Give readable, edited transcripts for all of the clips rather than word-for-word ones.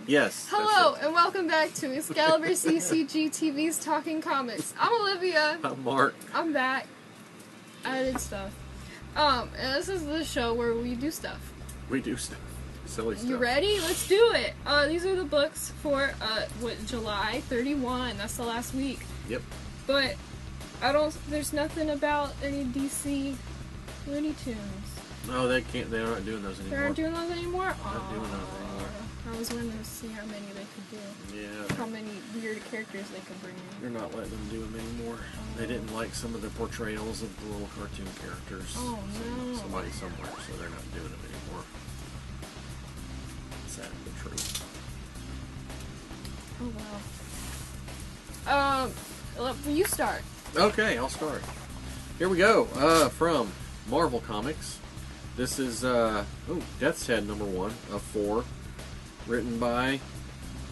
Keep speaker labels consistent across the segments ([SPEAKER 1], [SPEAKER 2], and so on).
[SPEAKER 1] Yes.
[SPEAKER 2] Hello, and welcome back to Excalibur CCG TV's Talking Comics. I'm Olivia.
[SPEAKER 1] I'm Mark.
[SPEAKER 2] I'm back. I did stuff. And this is the show where we do stuff.
[SPEAKER 1] We do stuff. Silly stuff.
[SPEAKER 2] You ready? Let's do it. These are the books for, July 31. That's the last week.
[SPEAKER 1] Yep.
[SPEAKER 2] But, there's nothing about any DC Looney Tunes.
[SPEAKER 1] No, they're not doing those anymore.
[SPEAKER 2] They aren't doing those anymore?
[SPEAKER 1] Not doing those anymore.
[SPEAKER 2] I was wondering to see how many they could do.
[SPEAKER 1] Yeah.
[SPEAKER 2] How many weird characters they could bring in.
[SPEAKER 1] They're not letting them do them anymore. They didn't like some of the portrayals of the little cartoon characters.
[SPEAKER 2] Oh, no.
[SPEAKER 1] Somebody somewhere, so they're not doing them anymore. Sad but true.
[SPEAKER 2] Oh, wow. You start.
[SPEAKER 1] Okay, I'll start. Here we go. From Marvel Comics. This is, Death's Head #1 of 4. Written by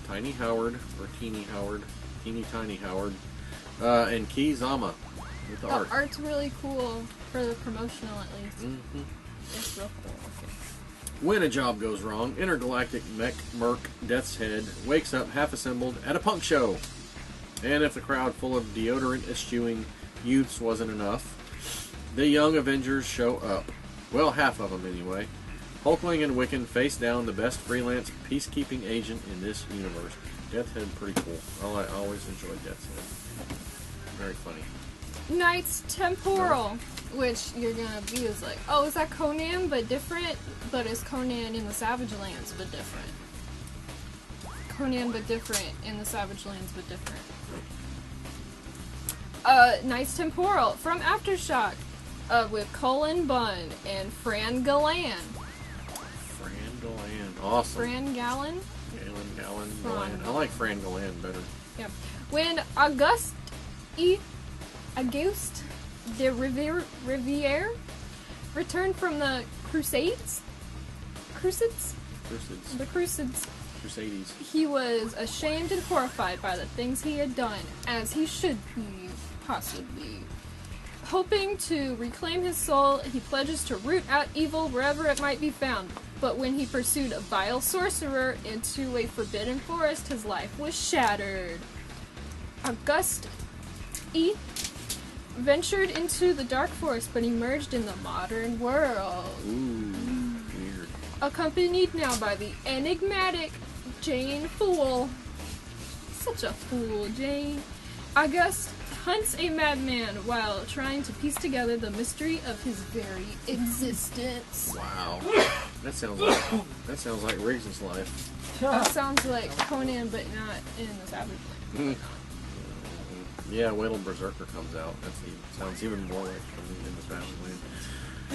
[SPEAKER 1] Tiny Howard, or Teeny Howard, Tiny Howard, and Key Zama with the art.
[SPEAKER 2] The art's really cool for the promotional, at least.
[SPEAKER 1] Mm-hmm.
[SPEAKER 2] It's real cool. Okay.
[SPEAKER 1] When a job goes wrong, intergalactic mech merc Death's Head wakes up half-assembled at a punk show. And if the crowd full of deodorant-eschewing youths wasn't enough, the young Avengers show up. Well, half of them anyway. Hulkling and Wiccan face down the best freelance peacekeeping agent in this universe. Death's Head, pretty cool. I always enjoyed Death's Head. Very funny.
[SPEAKER 2] Knight's Temporal, which you're gonna be is like, oh, is that Conan but different? But it's Conan in the Savage Lands but different. Conan but different in the Savage Lands but different. Knight's Temporal from Aftershock with Cullen Bunn and Fran Gallan.
[SPEAKER 1] Fran Gallan. Awesome.
[SPEAKER 2] Fran Gallan?
[SPEAKER 1] Gallan. I like Fran Gallan better.
[SPEAKER 2] Yeah. When Auguste de Riviere returned from the Crusades, he was ashamed and horrified by the things he had done, as he should be, possibly. Hoping to reclaim his soul, he pledges to root out evil wherever it might be found. But when he pursued a vile sorcerer into a forbidden forest, his life was shattered. Auguste E. ventured into the dark forest, but emerged in the modern world.
[SPEAKER 1] Ooh, weird.
[SPEAKER 2] Accompanied now by the enigmatic Jane Fool. Such a fool, Jane. Auguste hunts a madman while trying to piece together the mystery of his very existence.
[SPEAKER 1] Wow. That sounds like Riggs' life.
[SPEAKER 2] That sounds like Conan, but not in the Savage Land.
[SPEAKER 1] Yeah, wait till Berserker comes out. Sounds even more like Conan in the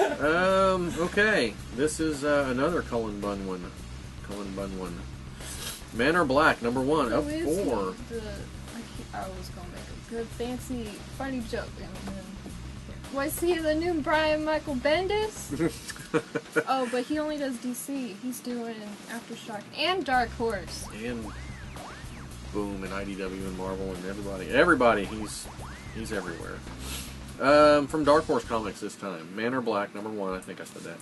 [SPEAKER 1] Savage Land. Okay. This is another Cullen Bunn one. Manor Black, #1 of 4.
[SPEAKER 2] I was gonna make a good, fancy, funny joke. Was he the new Brian Michael Bendis? Oh, but he only does DC. He's doing Aftershock and Dark Horse.
[SPEAKER 1] And Boom and IDW and Marvel and everybody. He's everywhere. From Dark Horse Comics this time. Manor Black, #1. I think I said that.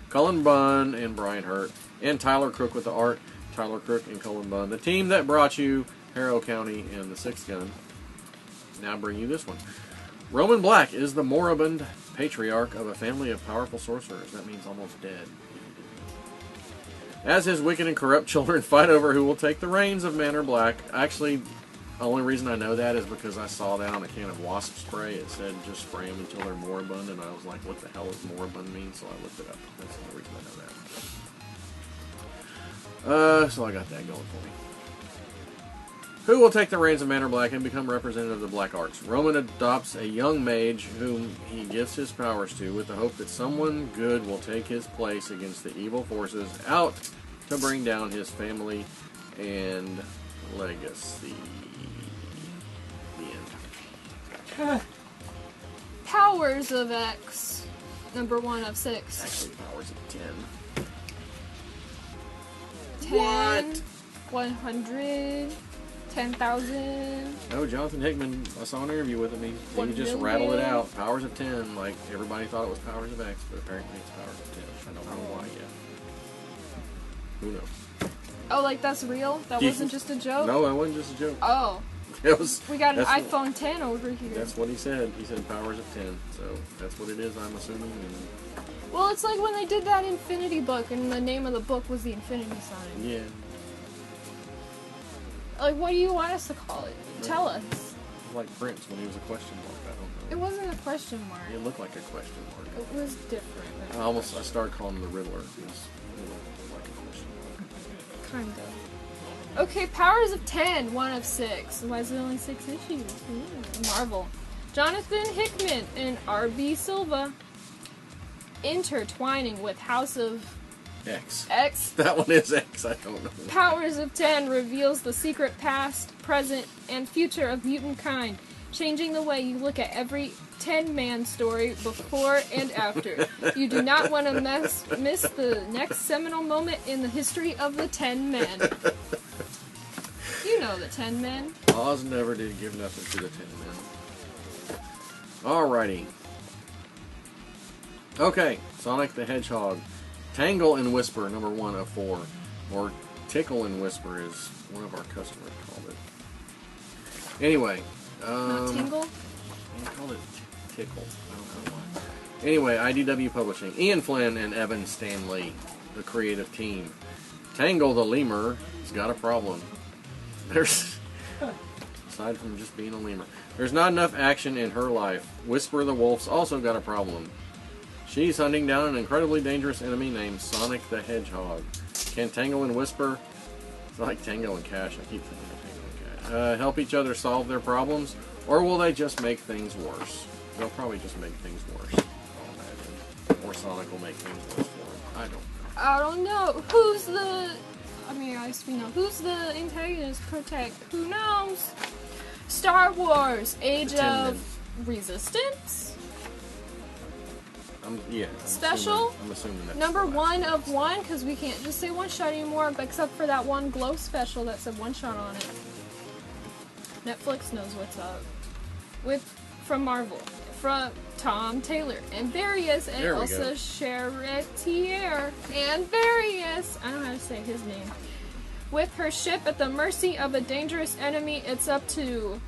[SPEAKER 1] Cullen Bunn and Brian Hurt. And Tyler Crook with the art. Tyler Crook and Cullen Bunn. The team that brought you Harrow County and the Sixth Gun. Now bring you this one. Roman Black is the moribund patriarch of a family of powerful sorcerers. That means almost dead. As his wicked and corrupt children fight over who will take the reins of Manor Black. Actually, the only reason I know that is because I saw that on a can of wasp spray. It said just spray them until they're moribund, and I was like, what the hell does moribund mean? So I looked it up. That's the only reason I know that. So I got that going for me. Who will take the reins of Manor Black and become representative of the Black Arts? Roman adopts a young mage whom he gives his powers to with the hope that someone good will take his place against the evil forces out to bring down his family and legacy. The end.
[SPEAKER 2] Powers of X, #1 of 6.
[SPEAKER 1] Actually, powers of 10.
[SPEAKER 2] 10,
[SPEAKER 1] What?
[SPEAKER 2] 100, 10,000.
[SPEAKER 1] No, Jonathan Hickman, I saw an interview with him. He just
[SPEAKER 2] 1
[SPEAKER 1] rattled it
[SPEAKER 2] million.
[SPEAKER 1] out. Powers of 10, like everybody thought it was Powers of X, but apparently it's Powers of 10. I don't know why yet. Who knows?
[SPEAKER 2] Oh, like that's real? That wasn't just a joke?
[SPEAKER 1] No, that wasn't just a joke.
[SPEAKER 2] Oh.
[SPEAKER 1] It was.
[SPEAKER 2] We got an iPhone 10 over here.
[SPEAKER 1] That's what he said. He said powers of 10. So that's what it is, I'm assuming. And
[SPEAKER 2] well, it's like when they did that Infinity book, and the name of the book was the Infinity Sign.
[SPEAKER 1] yeah.
[SPEAKER 2] Like, what do you want us to call it? Tell us.
[SPEAKER 1] Like Prince when he was a question mark. I don't know.
[SPEAKER 2] It wasn't a question mark.
[SPEAKER 1] It looked like a question mark.
[SPEAKER 2] It was different.
[SPEAKER 1] I started calling him the Riddler because it looked like a question mark.
[SPEAKER 2] Kind of. Okay, powers of 10, 1 of 6. Why is it only 6 issues? Marvel. Jonathan Hickman and R.B. Silva intertwining with House of
[SPEAKER 1] X.
[SPEAKER 2] X.
[SPEAKER 1] That one is X, I don't know.
[SPEAKER 2] Powers of 10 reveals the secret past, present, and future of mutant kind, changing the way you look at every 10-man story before and after. You do not want to miss the next seminal moment in the history of the 10 men. You know the 10 men.
[SPEAKER 1] Oz never did give nothing to the 10 men. Alrighty. Okay, Sonic the Hedgehog. Tangle and Whisper, number 1 of 4. Or Tickle and Whisper is one of our customers called it. Anyway.
[SPEAKER 2] Not Tingle?
[SPEAKER 1] They called it Tickle. I don't know why. Anyway, IDW Publishing. Ian Flynn and Evan Stanley, the creative team. Tangle the Lemur has got a problem. There's, aside from just being a lemur, there's not enough action in her life. Whisper the Wolf's also got a problem. She's hunting down an incredibly dangerous enemy named Sonic the Hedgehog. Can Tangle and Whisper, it's like Tango and Cash, I keep thinking of Tango and Cash, help each other solve their problems? Or will they just make things worse? They'll probably just make things worse, I'll imagine. Or Sonic will make things worse for them. I don't know.
[SPEAKER 2] I don't know. Who's the... I mean, I guess we know. Who's the antagonist? Protect. Who knows? Star Wars, Age of Resistance?
[SPEAKER 1] Yeah.
[SPEAKER 2] Special?
[SPEAKER 1] I'm assuming that's
[SPEAKER 2] number
[SPEAKER 1] the last
[SPEAKER 2] 1 of 1, because we can't just say one shot anymore, except for that one Glow special that said one shot on it. Netflix knows what's up. From Marvel. From Tom Taylor. And Various. And also Charretier. And Various. I don't know how to say his name. With her ship at the mercy of a dangerous enemy, it's up to...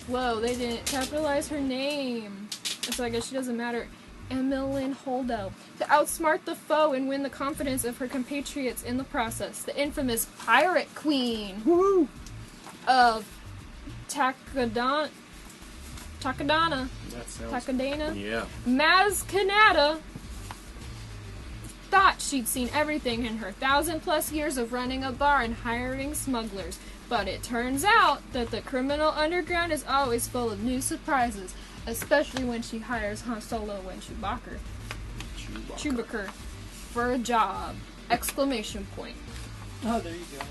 [SPEAKER 2] Whoa, they didn't capitalize her name. So I guess she doesn't matter. Emmeline Holdo. To outsmart the foe and win the confidence of her compatriots in the process. The infamous Pirate Queen.
[SPEAKER 1] Woo!
[SPEAKER 2] Of Takadana.
[SPEAKER 1] That sounds...
[SPEAKER 2] Takadana.
[SPEAKER 1] Yeah.
[SPEAKER 2] Maz Kanata thought she'd seen everything in her 1,000+ years of running a bar and hiring smugglers. But it turns out that the criminal underground is always full of new surprises, especially when she hires Han Solo and Chewbacca for a job! Exclamation point.
[SPEAKER 3] Oh, there you go.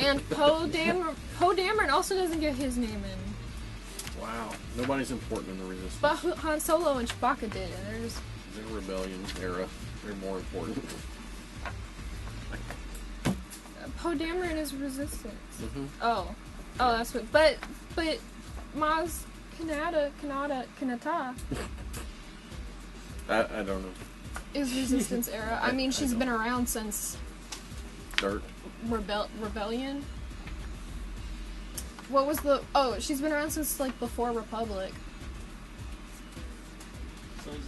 [SPEAKER 2] And Poe Dameron also doesn't get his name in.
[SPEAKER 1] Wow. Nobody's important in the Resistance.
[SPEAKER 2] But Han Solo and Chewbacca did, and they're just...
[SPEAKER 1] The Rebellion era. They're more important.
[SPEAKER 2] Poe Dameron is Resistance.
[SPEAKER 1] Mm-hmm.
[SPEAKER 2] Oh, that's what. But Maz Kanata
[SPEAKER 1] I don't know.
[SPEAKER 2] is Resistance era. I mean, she's been around since
[SPEAKER 1] Dirt.
[SPEAKER 2] Rebellion. What was the? Oh, she's been around since like before Republic,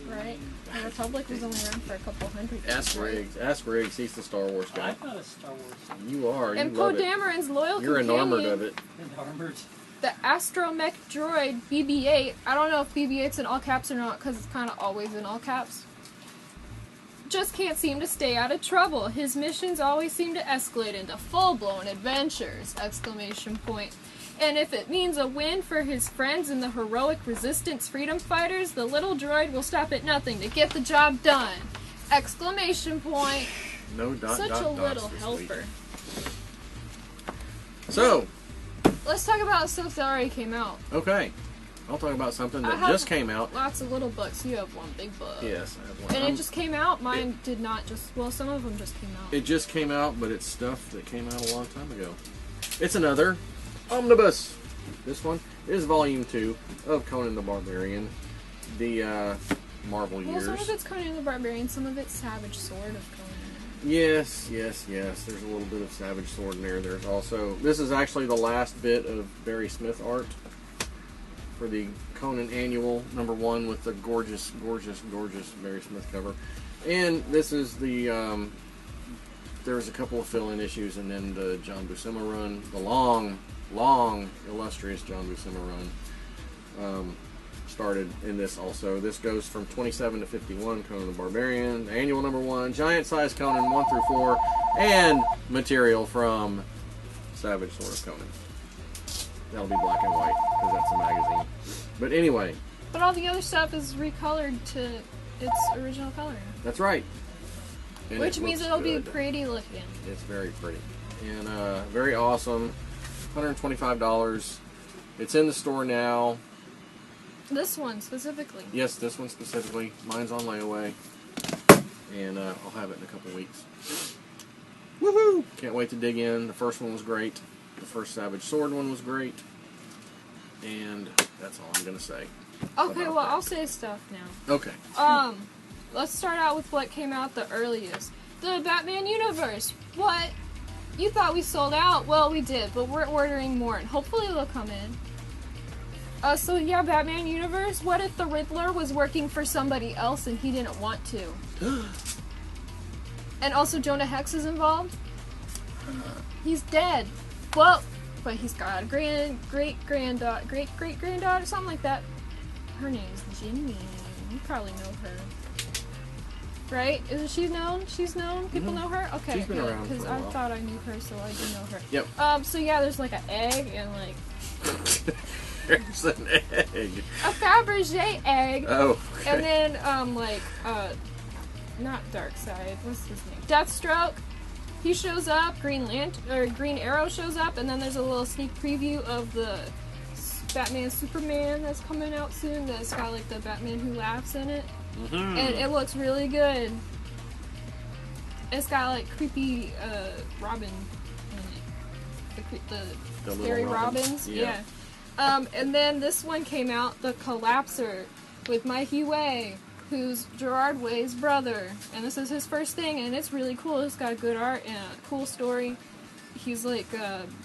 [SPEAKER 2] right? The Republic was only around for a couple hundred years.
[SPEAKER 1] Ask Riggs. Ask Riggs. He's the Star Wars guy.
[SPEAKER 3] I'm not a Star Wars fan.
[SPEAKER 1] You are.
[SPEAKER 2] And
[SPEAKER 1] you
[SPEAKER 2] Poe
[SPEAKER 1] love it.
[SPEAKER 2] Dameron's loyal
[SPEAKER 1] You're
[SPEAKER 2] companion,
[SPEAKER 1] enamored of it.
[SPEAKER 3] And armored.
[SPEAKER 2] the astromech droid BB-8. I don't know if BB-8's in all caps or not, because it's kind of always in all caps. Just can't seem to stay out of trouble. His missions always seem to escalate into full-blown adventures! Exclamation point. And if it means a win for his friends and the heroic resistance freedom fighters, the little droid will stop at nothing to get the job done! Exclamation point.
[SPEAKER 1] No dot
[SPEAKER 2] Such
[SPEAKER 1] dot
[SPEAKER 2] a
[SPEAKER 1] dots
[SPEAKER 2] little
[SPEAKER 1] this
[SPEAKER 2] helper.
[SPEAKER 1] week. So,
[SPEAKER 2] Let's talk about stuff that already came out.
[SPEAKER 1] okay. I'll talk about something
[SPEAKER 2] I
[SPEAKER 1] that
[SPEAKER 2] have
[SPEAKER 1] just came out.
[SPEAKER 2] Lots of little books. You have one big book.
[SPEAKER 1] Yes, I have one.
[SPEAKER 2] And it just came out. Mine did not just... Well, some of them just came out.
[SPEAKER 1] It just came out, but it's stuff that came out a long time ago. It's another omnibus. This one is Volume 2 of Conan the Barbarian. The Marvel
[SPEAKER 2] Well,
[SPEAKER 1] years.
[SPEAKER 2] some of it's Conan the Barbarian, some of it's Savage Sword of Conan.
[SPEAKER 1] Yes. There's a little bit of Savage Sword in there. There's also... This is actually the last bit of Barry Smith art for the Conan Annual #1 with the gorgeous Barry Smith cover. And this is the... there was a couple of fill-in issues, and then the John Buscema run, the long, illustrious John Buscema run, started in this also. This goes from 27 to 51, Conan the Barbarian, Annual #1, Giant Size Conan 1 through 4, and material from Savage Sword of Conan. That'll be black and white, because that's a magazine. But anyway.
[SPEAKER 2] But all the other stuff is recolored to its original coloring.
[SPEAKER 1] That's right. And
[SPEAKER 2] which means it'll
[SPEAKER 1] good.
[SPEAKER 2] be pretty looking.
[SPEAKER 1] It's very pretty. And very awesome. $125. It's in the store now.
[SPEAKER 2] This one specifically.
[SPEAKER 1] Yes, this one specifically. Mine's on layaway. And I'll have it in a couple weeks. Woohoo! Can't wait to dig in. The first one was great. The first Savage Sword one was great. And that's all I'm going to say.
[SPEAKER 2] Okay, well, I'll say stuff now.
[SPEAKER 1] Okay.
[SPEAKER 2] Let's start out with what came out the earliest. The Batman universe. What? You thought we sold out? Well, we did, but we're ordering more, and hopefully they'll come in. So yeah, Batman universe. What if the Riddler was working for somebody else and he didn't want to? And also Jonah Hex is involved? He's dead. Well, but he's got a great-granddaughter, something like that. Her name's Ginny. You probably know her. Right? Isn't she known? She's known? People know her? Okay.
[SPEAKER 1] She's been around for a
[SPEAKER 2] because
[SPEAKER 1] while.
[SPEAKER 2] I thought I knew her, so I do know her.
[SPEAKER 1] Yep.
[SPEAKER 2] So yeah, there's like an egg and like...
[SPEAKER 1] There's an egg.
[SPEAKER 2] A Fabergé egg.
[SPEAKER 1] Oh, okay.
[SPEAKER 2] And then, not Darkseid. What's his name? Deathstroke. He shows up. Green Arrow shows up, and then there's a little sneak preview of the Batman Superman that's coming out soon. That's got like the Batman Who Laughs in it, and it looks really good. It's got like creepy Robin in it. The scary Robins. Yeah. And then this one came out, The Collapser, with Mikey Way, who's Gerard Way's brother. And this is his first thing, and it's really cool. It's got good art and a cool story. He's like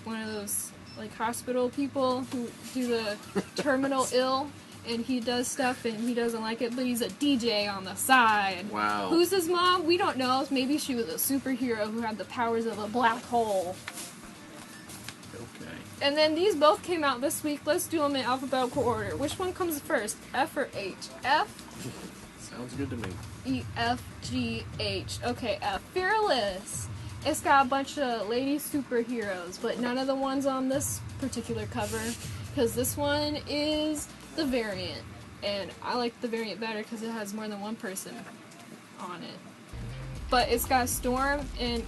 [SPEAKER 2] one of those like hospital people who do the terminal ill, and he does stuff and he doesn't like it, but he's a DJ on the side.
[SPEAKER 1] Wow.
[SPEAKER 2] Who's his mom? We don't know. Maybe she was a superhero who had the powers of a black hole.
[SPEAKER 1] Okay.
[SPEAKER 2] And then these both came out this week. Let's do them in alphabetical order. Which one comes first? F or H? F?
[SPEAKER 1] Sounds good to me.
[SPEAKER 2] E, F, G, H. Okay, F. Fearless. It's got a bunch of lady superheroes, but none of the ones on this particular cover, because this one is the variant. And I like the variant better because it has more than one person on it. But it's got Storm and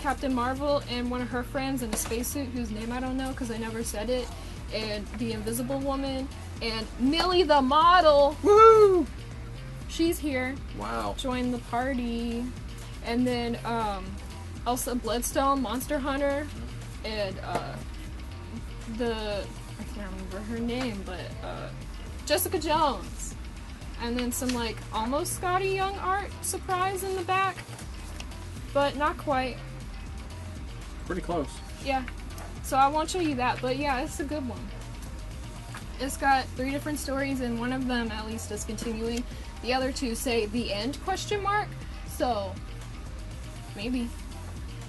[SPEAKER 2] Captain Marvel and one of her friends in a spacesuit whose name I don't know because I never said it, and the Invisible Woman, and Millie the model.
[SPEAKER 1] Woo!
[SPEAKER 2] She's here.
[SPEAKER 1] Wow.
[SPEAKER 2] Join the party. And then Elsa Bloodstone, Monster Hunter, and I can't remember her name, but Jessica Jones. And then some like almost Scotty Young art surprise in the back, but not quite.
[SPEAKER 1] Pretty close.
[SPEAKER 2] Yeah. So I won't show you that, but yeah, it's a good one. It's got 3 different stories, and one of them at least is continuing. The other 2 say the end ? So maybe.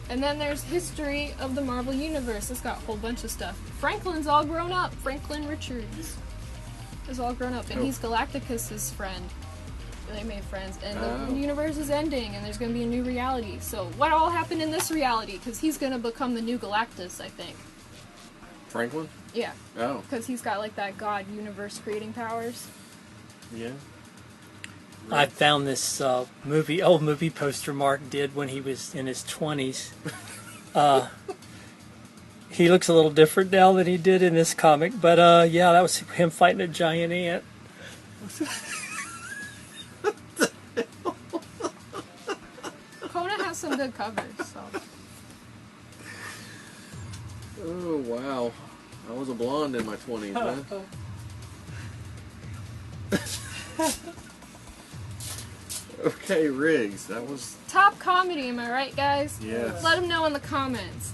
[SPEAKER 2] And then there's history of the Marvel Universe. It's got a whole bunch of stuff. Franklin's all grown up. Franklin Richards is all grown up, and he's Galacticus's friend. They made friends, and the universe is ending, and there's going to be a new reality. So what all happened in this reality? Because he's going to become the new Galactus, I think.
[SPEAKER 1] Franklin?
[SPEAKER 2] Yeah.
[SPEAKER 1] Oh.
[SPEAKER 2] Because he's got like that god universe creating powers.
[SPEAKER 1] Yeah.
[SPEAKER 3] I found this old movie poster Mark did when he was in his 20s. He looks a little different now than he did in this comic, but yeah, that was him fighting a giant ant.
[SPEAKER 2] Conan has some good covers, so.
[SPEAKER 1] Oh, wow. I was a blonde in my 20s, man. Okay, Riggs. That was
[SPEAKER 2] Top comedy, am I right, guys?
[SPEAKER 1] yes.
[SPEAKER 2] Let them know in the comments.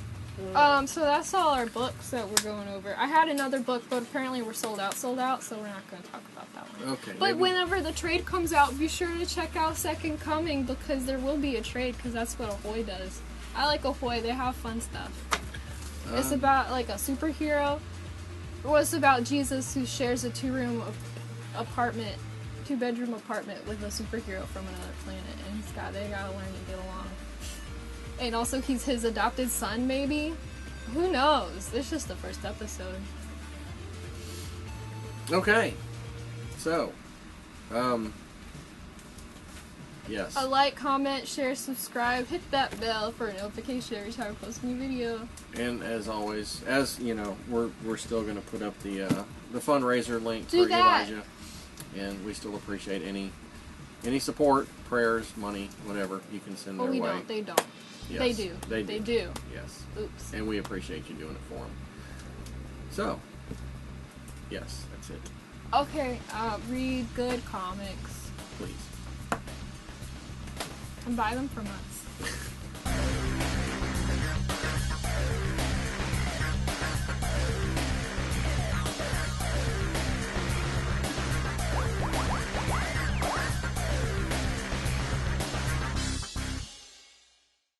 [SPEAKER 2] So that's all our books that we're going over. I had another book, but apparently we're sold out, so we're not going to talk about that one.
[SPEAKER 1] Okay.
[SPEAKER 2] But
[SPEAKER 1] maybe-
[SPEAKER 2] whenever the trade comes out, be sure to check out Second Coming, because there will be a trade, because that's what Ahoy does. I like Ahoy, they have fun stuff. It's about like a superhero. Well, it's about Jesus who shares a two-bedroom apartment with a superhero from another planet, and they gotta learn to get along. And also, he's his adopted son, maybe? Who knows? It's just the first episode.
[SPEAKER 1] Okay. So, yes.
[SPEAKER 2] A like, comment, share, subscribe, hit that bell for a notification every time I post a new video.
[SPEAKER 1] And as always, as you know, we're still going to put up the fundraiser link
[SPEAKER 2] Do
[SPEAKER 1] for
[SPEAKER 2] that.
[SPEAKER 1] Elijah, and we still appreciate any support, prayers, money, whatever you can send
[SPEAKER 2] Well,
[SPEAKER 1] their
[SPEAKER 2] we
[SPEAKER 1] way.
[SPEAKER 2] don't. They don't.
[SPEAKER 1] Yes,
[SPEAKER 2] They do.
[SPEAKER 1] They do.
[SPEAKER 2] They do.
[SPEAKER 1] Yes.
[SPEAKER 2] Oops.
[SPEAKER 1] And we appreciate you doing it for them. So, yes, that's it.
[SPEAKER 2] Okay, read good comics
[SPEAKER 1] Please.
[SPEAKER 2] and buy them from us.